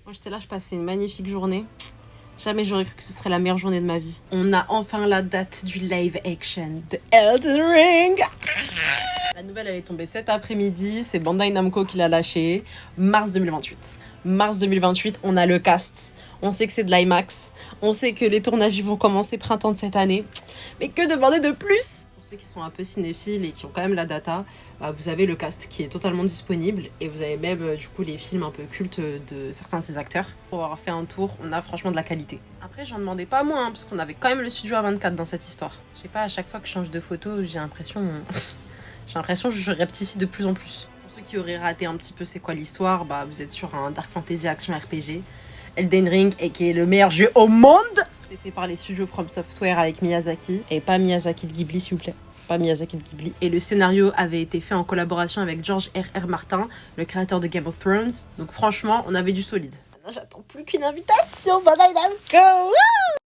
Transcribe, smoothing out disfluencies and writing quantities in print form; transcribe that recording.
Moi j'étais là, je passais une magnifique journée. Jamais j'aurais cru que ce serait la meilleure journée de ma vie. On a enfin la date du live action de Elden Ring. La nouvelle elle est tombée cet après-midi, c'est Bandai Namco qui l'a lâchée. Mars 2028. Mars 2028, on a le cast. On sait que c'est de l'IMAX. On sait que les tournages vont commencer printemps de cette année. Mais que demander de plus? Pour ceux qui sont un peu cinéphiles et qui ont quand même la data, vous avez le cast qui est totalement disponible. Et vous avez même du coup les films un peu cultes de certains de ces acteurs. Pour avoir fait un tour, on a franchement de la qualité. Après, j'en demandais pas moins, parce qu'on avait quand même le studio A24 dans cette histoire. Je sais pas, à chaque fois que je change de photo, j'ai l'impression que je repticie de plus en plus. Pour ceux qui auraient raté un petit peu c'est quoi l'histoire, vous êtes sur un Dark Fantasy Action RPG. Elden Ring, et qui est le meilleur jeu au monde. C'est fait par les studios From Software avec Miyazaki. Et pas Miyazaki de Ghibli, s'il vous plaît. Pas Miyazaki de Ghibli. Et le scénario avait été fait en collaboration avec George R.R. Martin, le créateur de Game of Thrones. Donc franchement, on avait du solide. Maintenant, j'attends plus qu'une invitation, Bandai Namco.